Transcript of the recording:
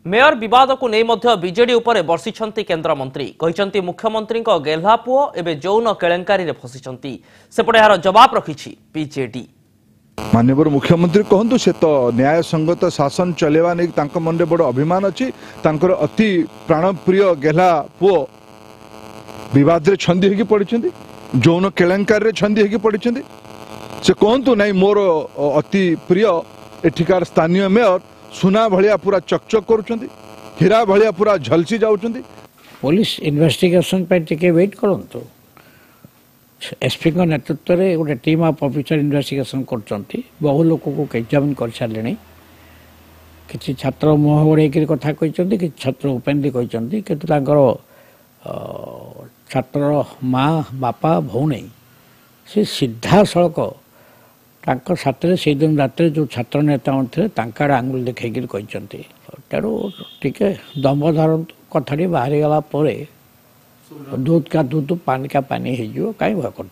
Mayor विवाद को नहीं मध्य बीजेडी उपरे बर्षिछंती केंद्र मंत्री कहिसंती मुख्यमंत्री गेह्ला पुओ एबे जौन केलेंकारी रे फसिछंती सेपटे यार जवाब रखिछि बीजेडी। माननीय मुख्यमंत्री कहतु से तो न्याय संगत शासन चलेवा नहीं तांको मन रे बड़ अभिमान अछि। तांकर अति प्राणप्रिय गेह्ला पुओ विवाद रे छंदी हेकी पड़िछंती, जौन केलेंकारी रे छंदी हेकी पड़िछंती। से कहतु नहीं मोर अति प्रिय एठिकार स्थानीय मेयर सुना भलिया पूरा चकचक करुछंती, हीरा भलिया पूरा झलसी जाउछंती। पुलिस इन्वेस्टिगेशन पे टिके वेट करंतु। एसपी का नेतृत्व में गोटे टीम ऑफ ऑफिसर इन्वेस्टिगेशन करछंती। बहु लोक को एग्जामिन कर सारे किसी छात्र मुह गोड़े कथा कहते कि छात्र ओपेनली कहते किंतु छात्र माँ बापा भौणी से सीधा सड़क साथ से दिन रात जो छात्र नेता थे आंगुल देखा कहते तेणु टे दम धरतु कथाटी बाहरी गला दूध का दूध पानी का पानी हो कहीं भय कर।